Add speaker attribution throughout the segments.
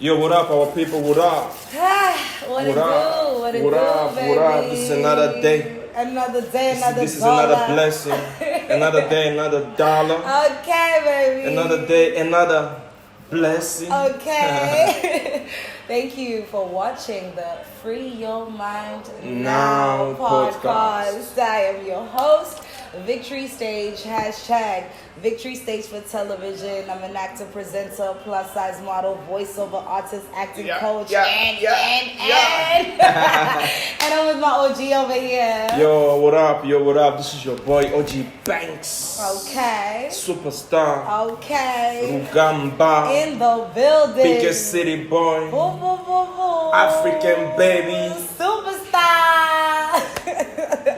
Speaker 1: Yo, what up, our people? What up?
Speaker 2: What it do? What it do, baby?
Speaker 1: What up? This is another day.
Speaker 2: Another day, another
Speaker 1: This is
Speaker 2: dollar.
Speaker 1: another blessing. Another day, another dollar.
Speaker 2: Okay, baby.
Speaker 1: Another day, another blessing.
Speaker 2: Okay. Thank you for watching the Free Your Mind Now podcast. I am your host, Victory Stage, # Victory Stage for television. I'm an actor, presenter, plus size model, voiceover artist, acting coach, and and I'm with my OG over here.
Speaker 1: Yo, what up? Yo, what up? This is your boy OG Banks.
Speaker 2: Okay.
Speaker 1: Superstar.
Speaker 2: Okay.
Speaker 1: Rugamba.
Speaker 2: In the building.
Speaker 1: Biggest city boy.
Speaker 2: Boom, boom, boom, boom.
Speaker 1: African baby.
Speaker 2: Superstar.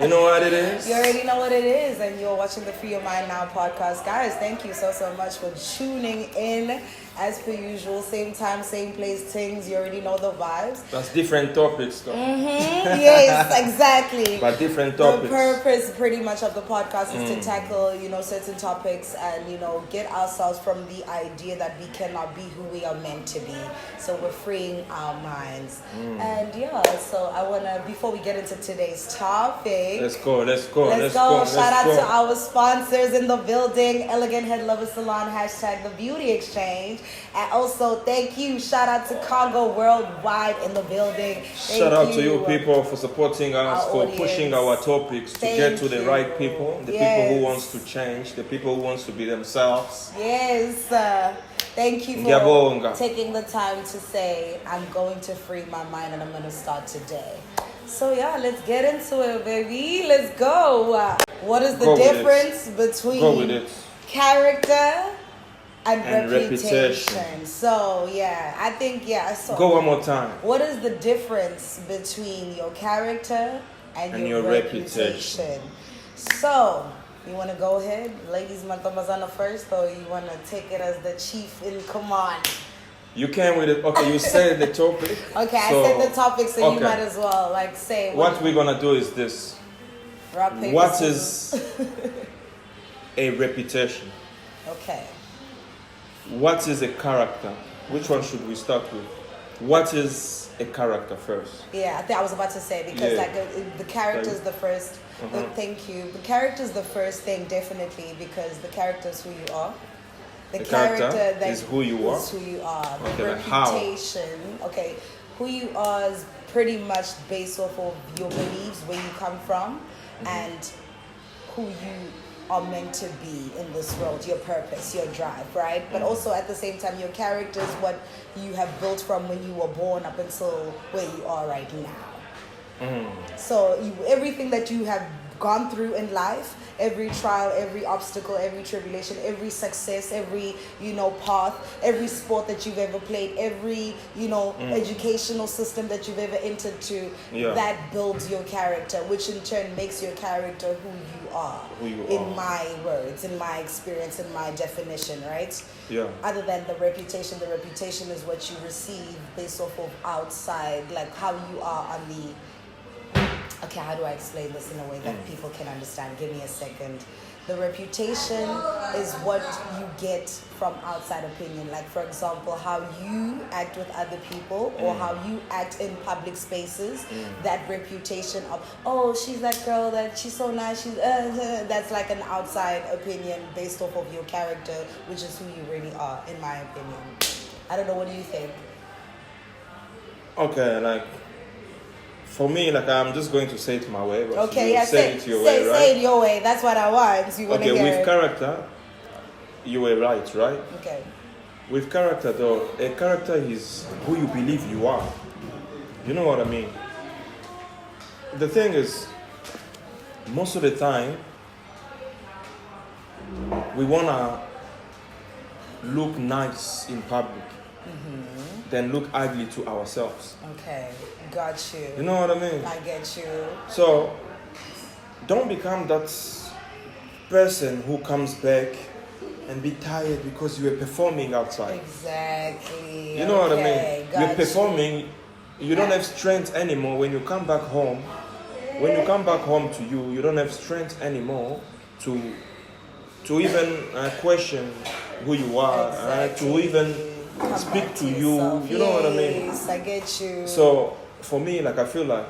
Speaker 1: You know what it is?
Speaker 2: You already know what it is, and you're watching the Free Your Mind Now podcast. Guys, thank you so much for tuning in. As per usual, same time, same place, things. You already know the vibes.
Speaker 1: That's different topics, though.
Speaker 2: Yes, exactly.
Speaker 1: But different topics.
Speaker 2: The purpose, pretty much, of the podcast is to tackle, certain topics and, get ourselves from the idea that we cannot be who we are meant to be. So we're freeing our minds. And so I wanna, before we get into today's topic,
Speaker 1: Let's go.
Speaker 2: Shout out to our sponsors in the building, Elegant Head Lover Salon, # The Beauty Exchange. And also, thank you. Shout out to Congo Worldwide in the building.
Speaker 1: Shout out to you people for supporting us, for pushing our topics to get to the right people, the people who wants to change, the people who wants to be themselves.
Speaker 2: Yes. Thank you for taking the time to say, I'm going to free my mind and I'm going to start today. So let's get into it, baby. Let's go. What is the difference between character and reputation? So I think so
Speaker 1: go one more time.
Speaker 2: What is the difference between your character and your reputation? So you want to go ahead, ladies Mantomazana first, or you want to take it as the chief in command?
Speaker 1: You can with it. Okay, you said the topic.
Speaker 2: Okay, I said the topic, so you might as well say.
Speaker 1: What we're gonna do is this.
Speaker 2: Rock, paper,
Speaker 1: what
Speaker 2: scissors.
Speaker 1: is a reputation?
Speaker 2: Okay.
Speaker 1: What is a character? Which one should we start with? What is a character first?
Speaker 2: Yeah, I think I was about to say, because the character is the first. Thank you. The character is the first thing, definitely, because the character is who you are. The character that
Speaker 1: is who you are.
Speaker 2: Is who you are.
Speaker 1: Okay,
Speaker 2: the reputation. Okay, who you are is pretty much based off of your beliefs, where you come from, and who you are meant to be in this world, your purpose, your drive, right? But also at the same time, your character is what you have built from when you were born up until where you are right now. So everything that you have gone through in life, every trial, every obstacle, every tribulation, every success, every path, every sport that you've ever played, every educational system that you've ever entered to, that builds your character, which in turn makes your character who you are. In my words, in my experience, in my definition, right? Yeah. Other than the reputation is what you receive based off of outside, like how you are on the. Okay, how do I explain this in a way that people can understand? Give me a second. The reputation is what you get from outside opinion. Like, for example, how you act with other people or how you act in public spaces. That reputation of, she's that girl, that she's so nice. She's that's like an outside opinion based off of your character, which is who you really are, in my opinion. I don't know. What do you think?
Speaker 1: Okay, for me, I'm just going to say it my way. But
Speaker 2: say
Speaker 1: it your way, right?
Speaker 2: Say it your way. That's what I want. So you want to hear
Speaker 1: with character, you were right?
Speaker 2: Okay.
Speaker 1: With character, though, a character is who you believe you are. You know what I mean? The thing is, most of the time, we want to look nice in public. Then look ugly to ourselves.
Speaker 2: Okay, got you.
Speaker 1: You know what I mean?
Speaker 2: I get you.
Speaker 1: So, don't become that person who comes back and be tired because you were performing outside.
Speaker 2: Exactly.
Speaker 1: You know what I mean? You're performing, you don't have strength anymore when you come back home. When you come back home to you don't have strength anymore to even question who you are, to even
Speaker 2: Come
Speaker 1: speak
Speaker 2: back
Speaker 1: to you.
Speaker 2: yourself.
Speaker 1: You know what I mean?
Speaker 2: Yes, I get you.
Speaker 1: So for me, like I feel like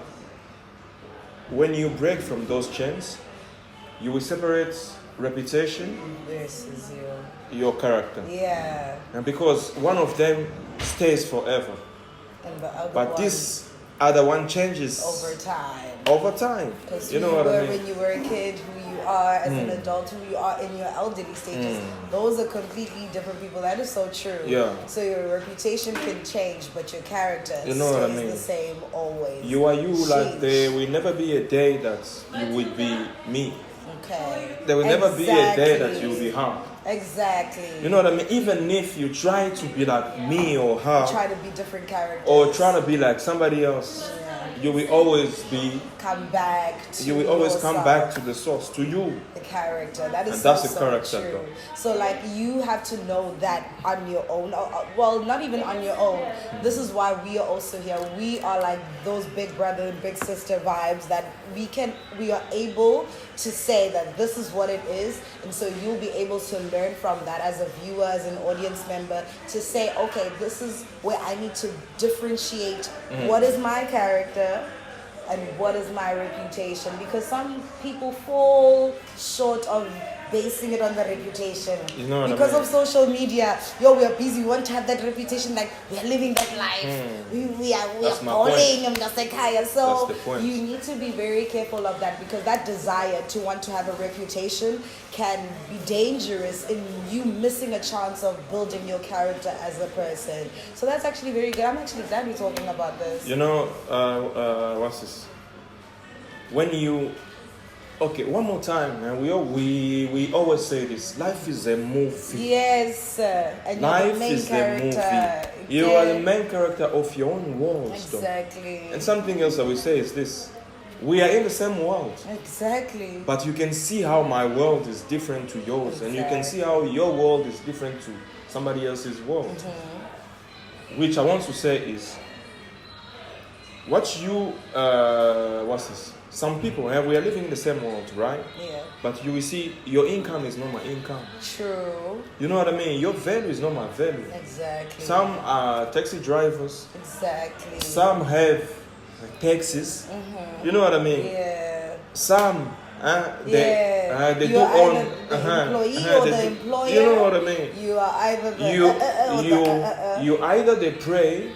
Speaker 1: when you break from those chains, you will separate reputation,
Speaker 2: versus you.
Speaker 1: your character,
Speaker 2: Yeah.
Speaker 1: and because one of them stays forever,
Speaker 2: And the other
Speaker 1: but
Speaker 2: one
Speaker 1: this other one changes
Speaker 2: over time.
Speaker 1: over time.
Speaker 2: Because
Speaker 1: You know what I mean?
Speaker 2: when you were a kid, who you are as an adult, who you are in your elderly stages, those are completely different people. That is so true.
Speaker 1: Yeah.
Speaker 2: So your reputation can change, but your character
Speaker 1: You know
Speaker 2: stays
Speaker 1: what I mean?
Speaker 2: the same always.
Speaker 1: You are you. Like
Speaker 2: Sheesh.
Speaker 1: there will never be a day that you will be me.
Speaker 2: Okay.
Speaker 1: There will never be a day that
Speaker 2: Exactly.
Speaker 1: you will be her.
Speaker 2: Exactly.
Speaker 1: You know what I mean? Even if you try to be like me or her,
Speaker 2: Try to be different characters.
Speaker 1: or try to be like somebody else,
Speaker 2: Yeah.
Speaker 1: you will always be.
Speaker 2: Come back to
Speaker 1: You will always come
Speaker 2: yourself.
Speaker 1: back to the source, to you.
Speaker 2: The character. That is
Speaker 1: And
Speaker 2: so,
Speaker 1: that's the
Speaker 2: so
Speaker 1: character,
Speaker 2: true.
Speaker 1: though.
Speaker 2: So like you have to know that on your own. Well, not even on your own. This is why we are also here. We are like those big brother and big sister vibes that we are able to say that this is what it is, and so you'll be able to learn from that as a viewer, as an audience member, to say, okay, this is where I need to differentiate what is my character and what is my reputation, because some people fall short of basing it on the reputation.
Speaker 1: You know what I
Speaker 2: because
Speaker 1: mean?
Speaker 2: of social media. We are busy, we want to have that reputation, like we are living that life. We are
Speaker 1: That's my
Speaker 2: balling and just like higher. So
Speaker 1: That's the point.
Speaker 2: you need to be very careful of that, because that desire to want to have a reputation can be dangerous in you missing a chance of building your character as a person. So that's actually very good. I'm actually glad we're talking about this.
Speaker 1: You know, what's this? When you, okay, one more time, man. We always say this. Life is a movie.
Speaker 2: Yes, and you're
Speaker 1: Life
Speaker 2: the main
Speaker 1: is
Speaker 2: character.
Speaker 1: the movie. You are the main character of your own world.
Speaker 2: Exactly.
Speaker 1: And something else that we say is this: we are in the same world,
Speaker 2: Exactly.
Speaker 1: but you can see how my world is different to yours, and you can see how your world is different to somebody else's world. Which I want to say is, what you, what's this? Some people, we are living in the same world, right?
Speaker 2: Yeah.
Speaker 1: But you will see your income is not my income.
Speaker 2: True.
Speaker 1: You know what I mean? Your value is not my value.
Speaker 2: Exactly.
Speaker 1: Some are taxi drivers.
Speaker 2: Exactly.
Speaker 1: Some have taxis. You know what I mean?
Speaker 2: Yeah.
Speaker 1: Some they
Speaker 2: You
Speaker 1: do
Speaker 2: are
Speaker 1: own
Speaker 2: either the employee or the employer.
Speaker 1: You know what I mean?
Speaker 2: You are either the
Speaker 1: You either they pray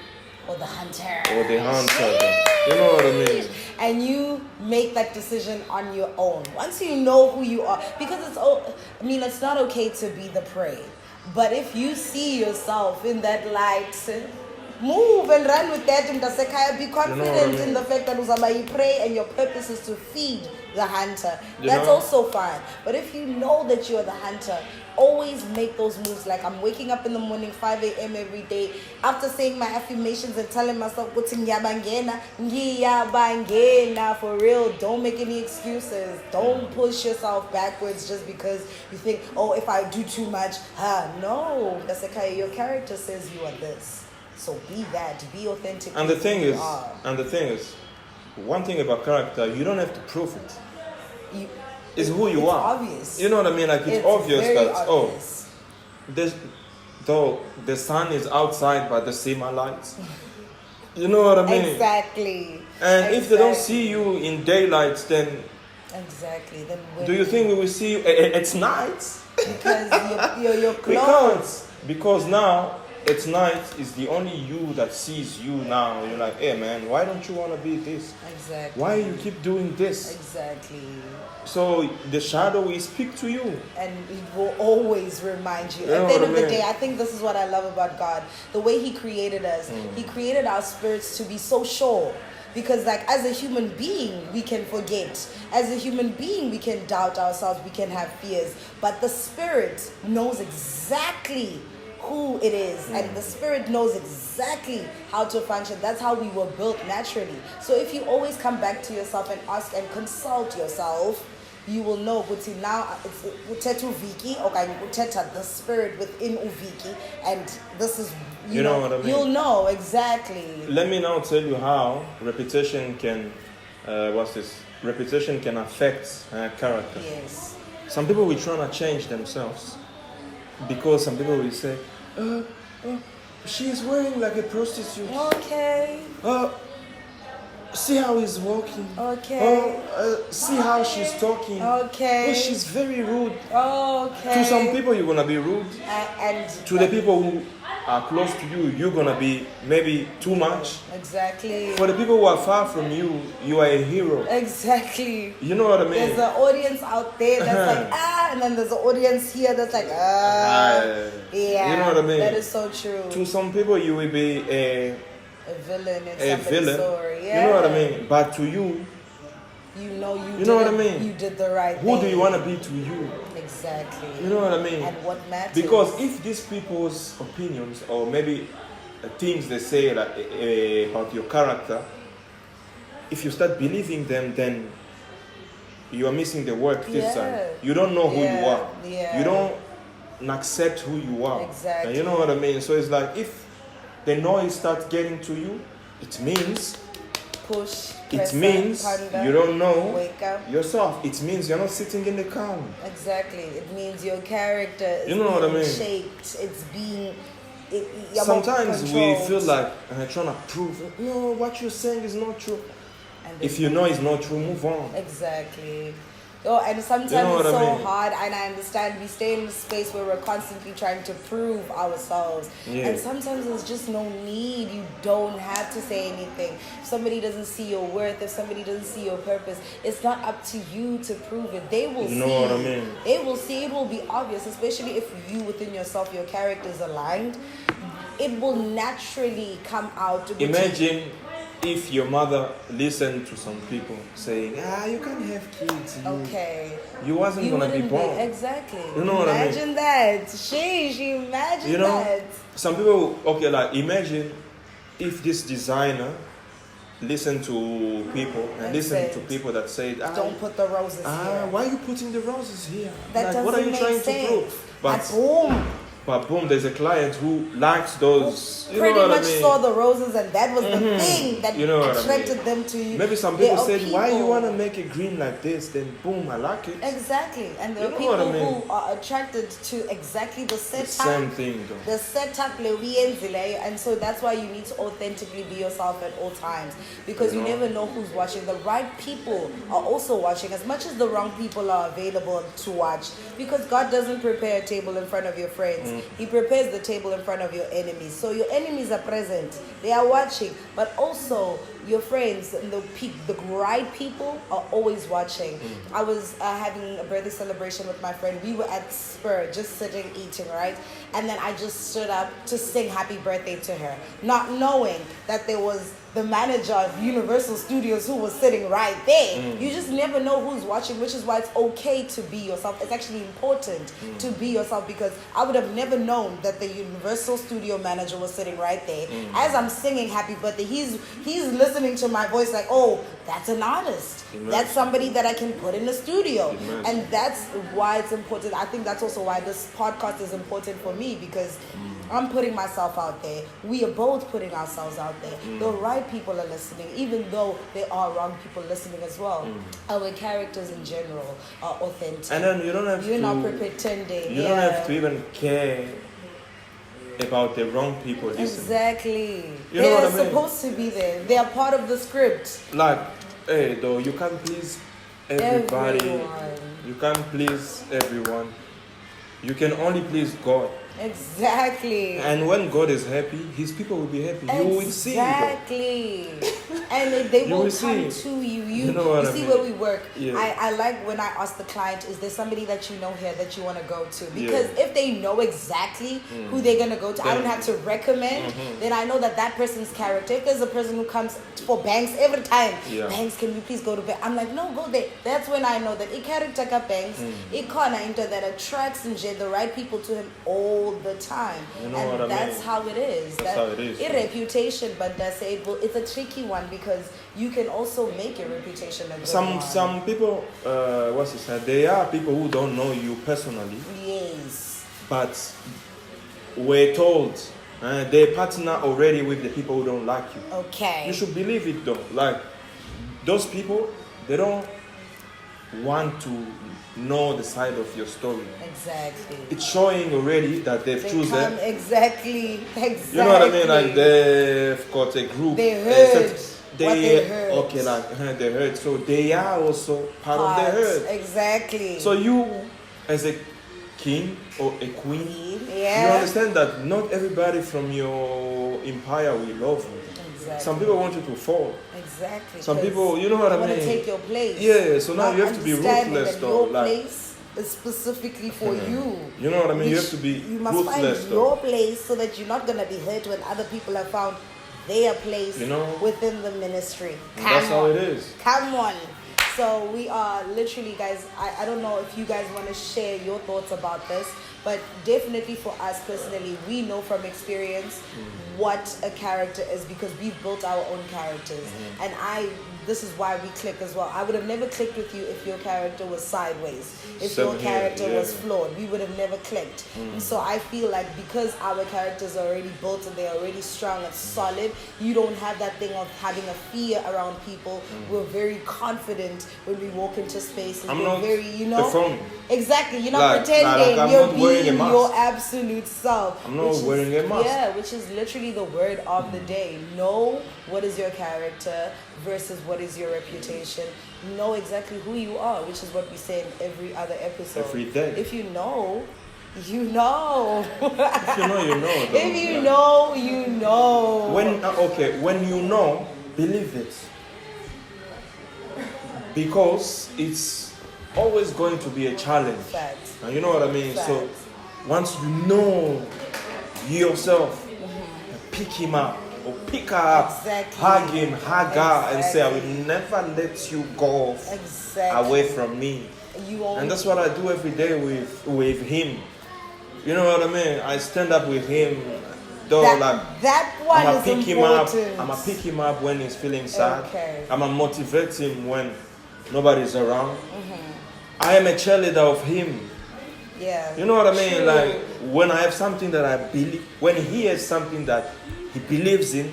Speaker 2: or the hunter.
Speaker 1: or they hunter. You know what I mean?
Speaker 2: And you make that decision on your own. Once you know who you are, because it's not okay to be the prey. But if you see yourself in that light, move and run with that. Be confident in the fact that you pray and your purpose is to feed the hunter. That's also fine. But if you know that you're the hunter, always make those moves. Like I'm waking up in the morning 5 a.m. every day after saying my affirmations and telling myself for real. Don't make any excuses. Don't push yourself backwards just because you think, oh, if I do too much, no. That's okay. Your character says you are this. So be that. Be authentic.
Speaker 1: And the thing is, one thing about character, you don't have to prove it. It's who you are.
Speaker 2: Obvious.
Speaker 1: You know what I mean? Like it's obvious
Speaker 2: very
Speaker 1: that
Speaker 2: obvious.
Speaker 1: though the sun is outside, but the see my lights. You know what I mean?
Speaker 2: Exactly.
Speaker 1: And if they don't see you in daylight, then
Speaker 2: exactly. Then
Speaker 1: do you think we will see you at night?
Speaker 2: Because you're
Speaker 1: We
Speaker 2: close.
Speaker 1: can't, because now at night is the only you that sees you now. You're like, hey man, why don't you want to be this?
Speaker 2: Exactly.
Speaker 1: Why you keep doing this?
Speaker 2: Exactly.
Speaker 1: So the shadow will speak to you.
Speaker 2: And it will always remind you.
Speaker 1: You know
Speaker 2: At the end
Speaker 1: what
Speaker 2: of
Speaker 1: I
Speaker 2: the
Speaker 1: mean?
Speaker 2: day, I think this is what I love about God. The way He created us. He created our spirits to be so sure. Because like as a human being, we can forget. As a human being, we can doubt ourselves. We can have fears. But the spirit knows exactly who it is, and the spirit knows exactly how to function. That's how we were built naturally. So if you always come back to yourself and ask and consult yourself, you will know. But see, now it's Utetu Viki, okay, Uteta, the spirit within Uviki, and this is you know
Speaker 1: what I mean?
Speaker 2: You'll know exactly.
Speaker 1: Let me now tell you how reputation can reputation can affect character.
Speaker 2: Yes.
Speaker 1: Some people will try to change themselves because some people will say, she's wearing like a prostitute.
Speaker 2: Okay.
Speaker 1: See how he's walking.
Speaker 2: Okay.
Speaker 1: See how she's talking.
Speaker 2: Okay.
Speaker 1: Oh, she's very rude.
Speaker 2: Okay.
Speaker 1: To some people, you're gonna be rude.
Speaker 2: And
Speaker 1: to the people who are close to you, you're gonna be maybe too much.
Speaker 2: Exactly.
Speaker 1: For the people who are far from you, you are a hero.
Speaker 2: Exactly.
Speaker 1: You know what I mean?
Speaker 2: There's an audience out there that's like, and then there's an audience here that's like, yeah.
Speaker 1: You know what I mean?
Speaker 2: That is so true.
Speaker 1: To some people, you will be a
Speaker 2: villain in somebody's story. Yeah.
Speaker 1: You know what I mean? But to you,
Speaker 2: you know
Speaker 1: what I mean?
Speaker 2: You did the right thing.
Speaker 1: Who do you want to be to you?
Speaker 2: Exactly.
Speaker 1: You know what I mean?
Speaker 2: And what matters.
Speaker 1: Because if these people's opinions or maybe things they say like, about your character, if you start believing them, then you are missing the work this time. You don't know who you are.
Speaker 2: Yeah.
Speaker 1: You don't accept who you are.
Speaker 2: Exactly.
Speaker 1: And you know what I mean? So it's like if the noise starts getting to you, it means
Speaker 2: push.
Speaker 1: It means you don't know
Speaker 2: wake up.
Speaker 1: yourself. It means you're not sitting in the calm.
Speaker 2: Exactly. It means your character is shaped. It's being.
Speaker 1: Sometimes we feel like trying to prove, no, what you're saying is not true. And if you know it's not true, move on.
Speaker 2: Exactly. Oh, and sometimes it's so hard, and I understand we stay in a space where we're constantly trying to prove ourselves. Yeah. And sometimes there's just no need. You don't have to say anything. If somebody doesn't see your worth, if somebody doesn't see your purpose, it's not up to you to prove it. They will see.
Speaker 1: You know what I mean?
Speaker 2: They will see. It will be obvious, especially if you within yourself, your character is aligned. It will naturally come out.
Speaker 1: Imagine if your mother listened to some people saying, you can't have kids. You wasn't going to be born.
Speaker 2: Exactly.
Speaker 1: You know what I mean?
Speaker 2: Imagine that. She imagine that.
Speaker 1: Some people, imagine if this designer listened to people and listened to people that said,
Speaker 2: don't put the roses here.
Speaker 1: Why are you putting the roses here?
Speaker 2: That doesn't
Speaker 1: what are you
Speaker 2: make
Speaker 1: trying
Speaker 2: sense.
Speaker 1: to prove?
Speaker 2: But
Speaker 1: boom, there's a client who likes those.
Speaker 2: Pretty much saw the roses, and that was the thing that attracted them to you.
Speaker 1: Maybe some people said, why you want to make it green like this? Then boom, I like it.
Speaker 2: Exactly. And there are people who are attracted to exactly the setup.
Speaker 1: The same thing though.
Speaker 2: The setup, and so that's why you need to authentically be yourself at all times. Because you never know who's watching. The right people are also watching, as much as the wrong people are available to watch. Because God doesn't prepare a table in front of your friends. He prepares the table in front of your enemies. So your enemies are present. They are watching. But also your friends, the right people are always watching. I was having a birthday celebration with my friend. We were at Spur, just sitting, eating, right? And then I just stood up to sing happy birthday to her, not knowing that there was the manager of Universal Studios who was sitting right there. You just never know who's watching, which is why it's okay to be yourself. It's actually important to be yourself, because I would have never known that the Universal Studio manager was sitting right there. As I'm singing happy birthday, he's listening to my voice like, oh, that's an artist. That's somebody that I can put in the studio. And that's why it's important. I think that's also why this podcast is important for me, because I'm putting myself out there. We are both putting ourselves out there. The right people are listening, even though there are wrong people listening as well. Our characters in general are authentic.
Speaker 1: And then you don't have
Speaker 2: You're not pretending.
Speaker 1: You don't have to even care about the wrong people listening.
Speaker 2: Exactly.
Speaker 1: You know what I mean?
Speaker 2: They're supposed to be there. They are part of the script.
Speaker 1: Like, hey, though, you can't please everybody.
Speaker 2: Everyone.
Speaker 1: You can't please everyone. You can only please God.
Speaker 2: Exactly.
Speaker 1: And when God is happy, His people will be happy. You will see.
Speaker 2: Exactly. And they will come to you. You see where we work. Yeah. I like when I ask the client, is there somebody that you know here that you want to go to? Because if they know exactly who they're going to go to, I don't have to recommend, then I know that person's character. If there's a person who comes for Banks every time, Banks, can you please go to Banks? I'm like, no, go there. That's when I know that it character ka Banks, it corner into that attracts the right people to him all the time.
Speaker 1: You know what I mean?
Speaker 2: That's how it is.
Speaker 1: That's how it is.
Speaker 2: A reputation, but it's a tricky one, because you can also make your reputation a good
Speaker 1: some people, there are people who don't know you personally.
Speaker 2: Yes.
Speaker 1: But we're told they partner already with the people who don't like you.
Speaker 2: Okay.
Speaker 1: You should believe it though. Like, those people, they don't want to know the side of your story.
Speaker 2: Exactly.
Speaker 1: It's showing already that they've chosen.
Speaker 2: Exactly.
Speaker 1: You know what I mean? Like they've got a group.
Speaker 2: They heard what they heard.
Speaker 1: Okay, like they heard. So they are also part of the herd.
Speaker 2: Exactly.
Speaker 1: So you, as a king or a queen, you understand that not everybody from your empire will love you. Exactly. Some people want you to fall.
Speaker 2: Exactly.
Speaker 1: Some people, you know what I mean?
Speaker 2: Want to take your place.
Speaker 1: Yeah. So now you have to be ruthless, though.
Speaker 2: Your place is specifically for you.
Speaker 1: You know what I mean? You have to be
Speaker 2: You must
Speaker 1: ruthless,
Speaker 2: find your place so that you're not gonna be hurt when other people have found their place within the ministry.
Speaker 1: That's how it is.
Speaker 2: Come on. So we are literally, guys, I don't know if you guys want to share your thoughts about this, but definitely for us personally, we know from experience what a character is because we've built our own characters. And this is why we click as well. I would have never clicked with you if your character was sideways. If your character was flawed, we would have never clicked. And so I feel like because our characters are already built and they're already strong and solid, you don't have that thing of having a fear around people. We're very confident when we walk into spaces. We're very,
Speaker 1: performing.
Speaker 2: Exactly. You're not pretending. You're being your absolute self.
Speaker 1: I'm not wearing a mask.
Speaker 2: Yeah, which is literally the word of the day. Know what is your character versus what is your reputation. Know exactly who you are, which is what we say in every other episode.
Speaker 1: Every day.
Speaker 2: If you know, you know.
Speaker 1: If you know, you know.
Speaker 2: If you know, you know.
Speaker 1: When you know, believe it. Because it's always going to be a challenge.
Speaker 2: Facts.
Speaker 1: And you know what I mean?
Speaker 2: Facts.
Speaker 1: So once you know yourself, pick him up or pick her up, hug him, hug her, and say, I will never let you go away from me. And that's what I do every day with him. You know what I mean? I stand up with him. Though,
Speaker 2: that one
Speaker 1: I'ma
Speaker 2: is
Speaker 1: pick
Speaker 2: important.
Speaker 1: him up. I'ma pick him up when he's feeling sad. I'ma motivate him when nobody's around. I am a cheerleader of him.
Speaker 2: Yeah.
Speaker 1: You know what I mean? True. Like when I have something that I believe, when he has something that he believes in,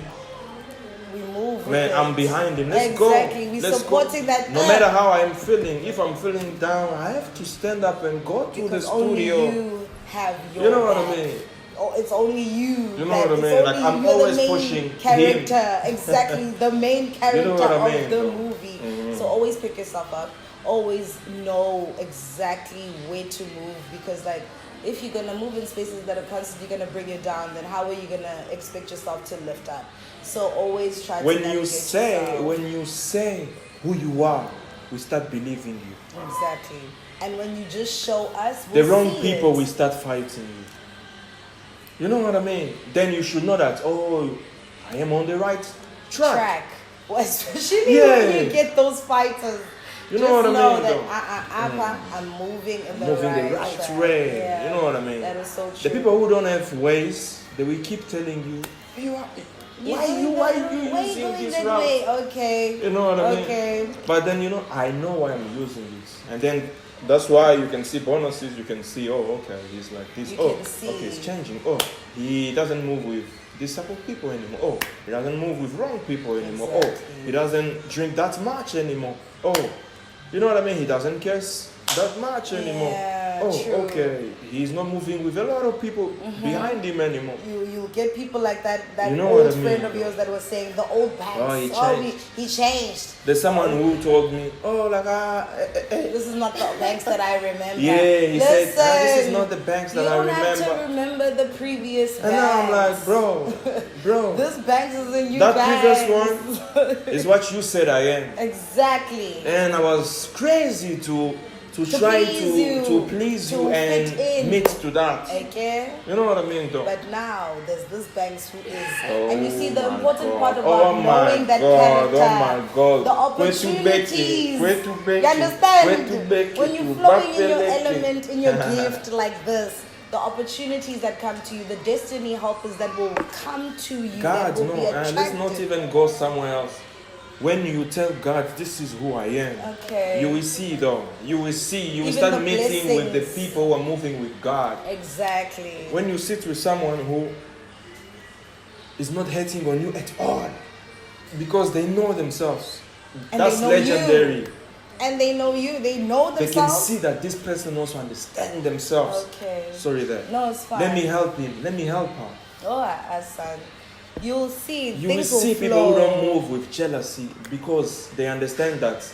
Speaker 2: we move.
Speaker 1: Man, I'm behind him. Let's
Speaker 2: go.
Speaker 1: We're
Speaker 2: supporting that.
Speaker 1: No matter how I'm feeling, if I'm feeling down, I have to stand up and go to the studio.
Speaker 2: Only you have your.
Speaker 1: You know what I mean?
Speaker 2: Oh, it's only you.
Speaker 1: You know what I mean? Like I'm always pushing
Speaker 2: character.
Speaker 1: him.
Speaker 2: Exactly, the main character
Speaker 1: you know what I mean,
Speaker 2: of the movie. So always pick yourself up. Always know exactly where to move because, like, if you're gonna move in spaces that are constantly gonna bring you down, then how are you gonna expect yourself to lift up? So always try
Speaker 1: when
Speaker 2: to
Speaker 1: you say who you are, we start believing you.
Speaker 2: Exactly. And when you just show us
Speaker 1: the wrong people, we start fighting you. You know what I mean? Then you should know that, I am on the right track.
Speaker 2: Well, especially when you get those fighters.
Speaker 1: You know what I mean?
Speaker 2: That I'm moving in the right
Speaker 1: way.
Speaker 2: Yeah.
Speaker 1: You know what I mean?
Speaker 2: That is so true.
Speaker 1: The people who don't have ways, they will keep telling you, why are you using this route?
Speaker 2: Way? Okay.
Speaker 1: You know what I mean?
Speaker 2: Okay.
Speaker 1: But then I know why I'm using this, and then that's why you can see bonuses. You can see, he's like this. Okay, it's changing. He doesn't move with this type of people anymore. He doesn't move with wrong people anymore.
Speaker 2: Exactly.
Speaker 1: He doesn't drink that much anymore. You know what I mean? He doesn't curse that much anymore.
Speaker 2: True.
Speaker 1: Okay. He's not moving with a lot of people behind him anymore.
Speaker 2: You get people like that
Speaker 1: old
Speaker 2: friend of yours that was saying the old banks. He changed.
Speaker 1: There's someone who told me,
Speaker 2: this is not the banks that I remember.
Speaker 1: Yeah, he said, this is not the banks that I remember.
Speaker 2: You don't have to remember the previous banks.
Speaker 1: And now I'm like, bro.
Speaker 2: This banks is a new
Speaker 1: that previous one is what you said I am.
Speaker 2: Exactly.
Speaker 1: And I was crazy to try to please you and meet to that.
Speaker 2: Okay.
Speaker 1: You know what I mean, though?
Speaker 2: But now there's this banks who is, and you see the important part about knowing that character.
Speaker 1: Oh my God!
Speaker 2: The opportunities. You understand? When you're flowing in your element, in your gift like this, the opportunities that come to you, the destiny helpers that will come to you.
Speaker 1: God, no, and let's not even go somewhere else. When you tell God, this is who I am, you will see though. You will see. You will start meeting with the people who are moving with God.
Speaker 2: Exactly.
Speaker 1: When you sit with someone who is not hating on you at all, because they know themselves.
Speaker 2: And
Speaker 1: that's
Speaker 2: they know
Speaker 1: legendary.
Speaker 2: And they know you. They know
Speaker 1: They
Speaker 2: themselves.
Speaker 1: can see that this person also understands themselves.
Speaker 2: Okay.
Speaker 1: Sorry there.
Speaker 2: No, it's fine.
Speaker 1: Let me help him. Let me help her.
Speaker 2: Oh, Asan. You'll see.
Speaker 1: You will
Speaker 2: things
Speaker 1: see
Speaker 2: flow.
Speaker 1: people who don't move with jealousy because they understand that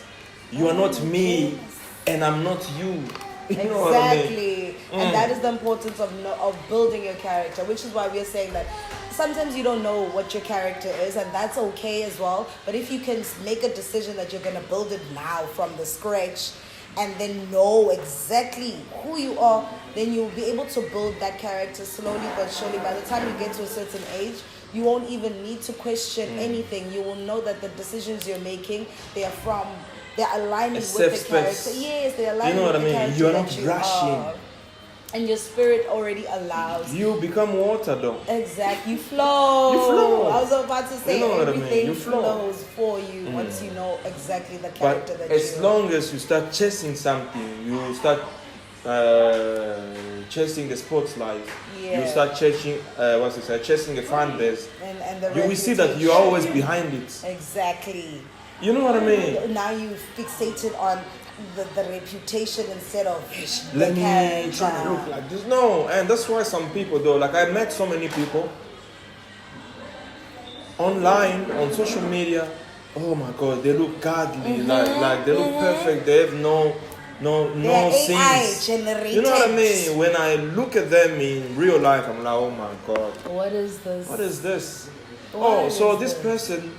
Speaker 1: you are not me and I'm not you. You know what I mean?
Speaker 2: Exactly. And that is the importance of building your character, which is why we are saying that sometimes you don't know what your character is, and that's okay as well. But if you can make a decision that you're going to build it now from the scratch and then know exactly who you are, then you'll be able to build that character slowly but surely. By the time you get to a certain age, you won't even need to question anything. You will know that the decisions you're making, they're aligning with the character. Yes, they're aligning with the character.
Speaker 1: You're not rushing.
Speaker 2: And your spirit already allows.
Speaker 1: You become water though.
Speaker 2: Exactly. You flow.
Speaker 1: You flow.
Speaker 2: I was about to say,
Speaker 1: you know
Speaker 2: everything
Speaker 1: You
Speaker 2: flows for you once you know exactly the character that you
Speaker 1: as long as you start chasing something, you start chasing the spotlight.
Speaker 2: Yeah.
Speaker 1: You start chasing chasing the fan base.
Speaker 2: And the
Speaker 1: you will see that you're always behind it.
Speaker 2: Exactly.
Speaker 1: You know what I mean?
Speaker 2: Now you fixated on the reputation instead of
Speaker 1: let
Speaker 2: the
Speaker 1: me try to look like this. No, and that's why some people though, like I met so many people online on social media. Oh my God, they look godly, like they look perfect. They have no sins.
Speaker 2: Generated.
Speaker 1: You know what I mean? When I look at them in real life, I'm like, oh my God,
Speaker 2: what is this?
Speaker 1: What is this?
Speaker 2: What
Speaker 1: so
Speaker 2: is
Speaker 1: this
Speaker 2: this?
Speaker 1: person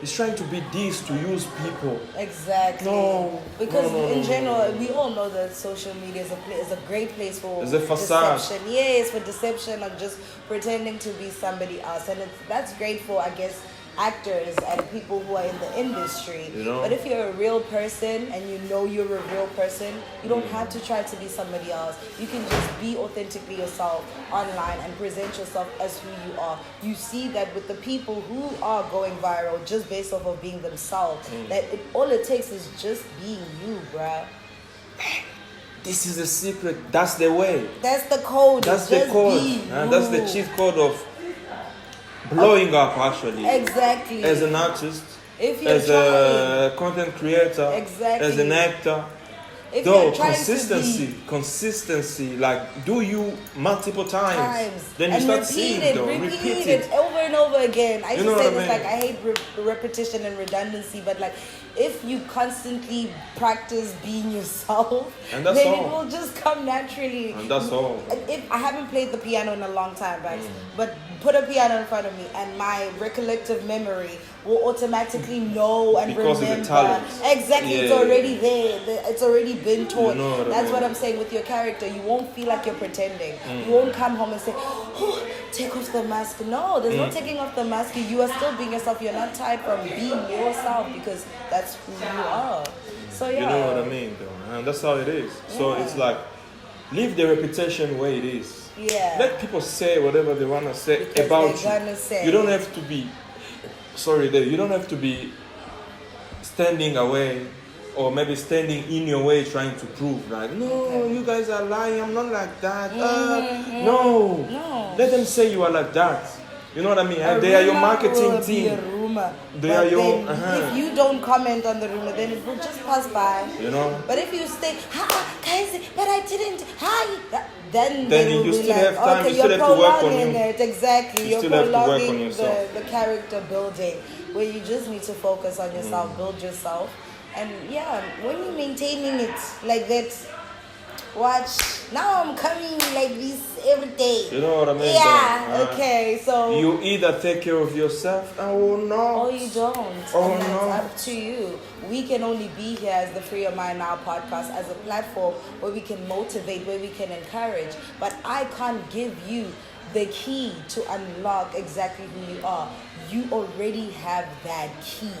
Speaker 1: is trying to be this to use people.
Speaker 2: Exactly.
Speaker 1: No.
Speaker 2: Because
Speaker 1: No,
Speaker 2: in general, we all know that social media is a great place for
Speaker 1: It's a facade.
Speaker 2: deception. Yes, for deception of just pretending to be somebody else. And that's great for, I guess, actors and people who are in the industry.
Speaker 1: You know?
Speaker 2: But if you're a real person and you know you're a real person, you don't have to try to be somebody else. You can just be authentically yourself online and present yourself as who you are. You see that with the people who are going viral just based off of being themselves, that all it takes is just being you, bruh.
Speaker 1: This is the secret. That's the way.
Speaker 2: That's the code.
Speaker 1: That's
Speaker 2: just
Speaker 1: the code.
Speaker 2: be
Speaker 1: And that's the
Speaker 2: you.
Speaker 1: cheat code of blowing up actually.
Speaker 2: Exactly.
Speaker 1: As an artist,
Speaker 2: If you're
Speaker 1: as a content creator,
Speaker 2: Exactly.
Speaker 1: as an actor.
Speaker 2: If
Speaker 1: Though
Speaker 2: you're trying to
Speaker 1: consistency, like do you multiple times. Then you
Speaker 2: and
Speaker 1: start
Speaker 2: repeat
Speaker 1: seeing
Speaker 2: it,
Speaker 1: though,
Speaker 2: repeat it over and over again. I used to
Speaker 1: know
Speaker 2: say
Speaker 1: what I
Speaker 2: this,
Speaker 1: mean?
Speaker 2: like I hate repetition and redundancy, but like if you constantly practice being yourself,
Speaker 1: And that's
Speaker 2: then
Speaker 1: all.
Speaker 2: it will just come naturally.
Speaker 1: And that's all.
Speaker 2: If I haven't played the piano in a long time, guys, but put a piano in front of me and my recollective memory will automatically know and
Speaker 1: Because of the
Speaker 2: remember.
Speaker 1: talent.
Speaker 2: Exactly, it's
Speaker 1: Yeah.
Speaker 2: already there. It's already been taught.
Speaker 1: You know what I
Speaker 2: That's
Speaker 1: mean?
Speaker 2: what I'm saying with your character. You won't feel like you're pretending. You won't come home and say, oh, take off the mask. No, there's no taking off the mask. You are still being yourself. You're not tied from being yourself because that's who you are. So yeah.
Speaker 1: You know what I mean though, and that's how it is. So
Speaker 2: Yeah.
Speaker 1: it's like leave the reputation where it is.
Speaker 2: Yeah.
Speaker 1: Let people say whatever they wanna say
Speaker 2: Because
Speaker 1: about
Speaker 2: they're
Speaker 1: you.
Speaker 2: gonna say.
Speaker 1: You don't have to be you don't have to be standing away or maybe standing in your way trying to prove like no, you guys are lying, I'm not like that. No. Let them say you are like that. You know what I mean? And they are your marketing team.
Speaker 2: A rumor.
Speaker 1: They
Speaker 2: But
Speaker 1: are your
Speaker 2: then if you don't comment on the rumor, then it will just pass by.
Speaker 1: You know?
Speaker 2: But if you stay, guys, but I didn't. Hi. Then
Speaker 1: Then
Speaker 2: will
Speaker 1: you
Speaker 2: be
Speaker 1: still
Speaker 2: like,
Speaker 1: have time,
Speaker 2: okay,
Speaker 1: you still
Speaker 2: you're
Speaker 1: have to work on
Speaker 2: prolonging
Speaker 1: you.
Speaker 2: it. Exactly.
Speaker 1: You
Speaker 2: You're
Speaker 1: still have to work on
Speaker 2: prolonging
Speaker 1: yourself.
Speaker 2: the character building, where you just need to focus on yourself, build yourself, and yeah, when you're maintaining it like that. Watch. Now I'm coming like this every day.
Speaker 1: You know what I mean?
Speaker 2: Yeah. Okay. So.
Speaker 1: You either take care of yourself or not.
Speaker 2: Or you don't.
Speaker 1: Or
Speaker 2: And that's
Speaker 1: not.
Speaker 2: up to you. We can only be here as the Free Your Mind Now podcast as a platform where we can motivate, where we can encourage. But I can't give you the key to unlock exactly who you are. You already have that key.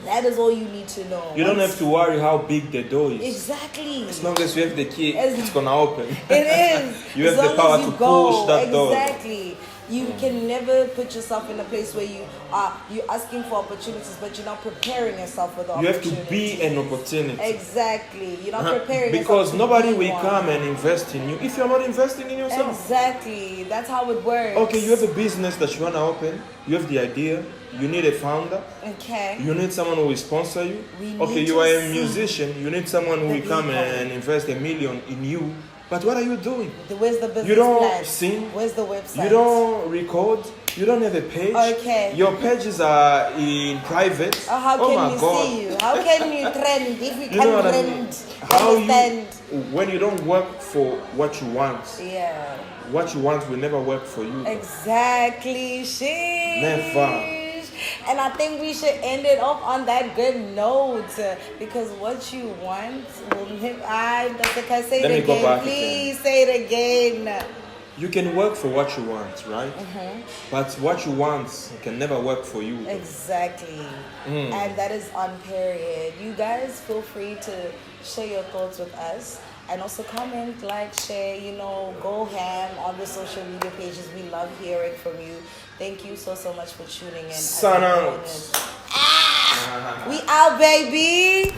Speaker 2: That is all you need to know.
Speaker 1: You don't have to worry how big the door is.
Speaker 2: Exactly.
Speaker 1: As long as you have the key,
Speaker 2: As-
Speaker 1: it's gonna open.
Speaker 2: It is.
Speaker 1: You
Speaker 2: As
Speaker 1: have the
Speaker 2: long
Speaker 1: power
Speaker 2: as you
Speaker 1: to
Speaker 2: go.
Speaker 1: push that door.
Speaker 2: Exactly. You can never put yourself in a place where you're asking for opportunities, but you're not preparing yourself for the
Speaker 1: You have
Speaker 2: opportunity.
Speaker 1: to be an opportunity.
Speaker 2: Exactly. You're not preparing
Speaker 1: because
Speaker 2: yourself to
Speaker 1: nobody
Speaker 2: be
Speaker 1: will
Speaker 2: one.
Speaker 1: come and invest in you if you're not investing in yourself.
Speaker 2: Exactly. That's how it works.
Speaker 1: Okay, you have a business that you want to open. You have the idea. You need a founder.
Speaker 2: Okay.
Speaker 1: You need someone who will sponsor you.
Speaker 2: We
Speaker 1: Okay,
Speaker 2: need
Speaker 1: you
Speaker 2: to
Speaker 1: are a
Speaker 2: see
Speaker 1: musician. You need someone who
Speaker 2: the
Speaker 1: will come
Speaker 2: people.
Speaker 1: and invest $1 million in you. But what are you doing?
Speaker 2: Where's the business
Speaker 1: You don't
Speaker 2: plan?
Speaker 1: sing.
Speaker 2: Where's the website?
Speaker 1: You don't record. You don't have a page.
Speaker 2: Okay.
Speaker 1: Your pages are in private.
Speaker 2: How can
Speaker 1: my
Speaker 2: we
Speaker 1: God.
Speaker 2: see you? How can you trend if we
Speaker 1: You
Speaker 2: can
Speaker 1: know what I
Speaker 2: trend?
Speaker 1: mean? How
Speaker 2: Understand?
Speaker 1: when you don't work for what you want,
Speaker 2: Yeah.
Speaker 1: what you want will never work for you.
Speaker 2: Exactly. Sheesh.
Speaker 1: Never.
Speaker 2: And I think we should end it off on that good note, because what you want will never. Can I say
Speaker 1: Let
Speaker 2: it
Speaker 1: me go
Speaker 2: again?
Speaker 1: back
Speaker 2: Please say it again.
Speaker 1: You can work for what you want, right? But what you want can never work for you.
Speaker 2: Exactly. And that is on period. You guys feel free to share your thoughts with us. And also comment, like, share, go ham on the social media pages. We love hearing from you. Thank you so much for tuning in.
Speaker 1: Sun out.
Speaker 2: We out, baby.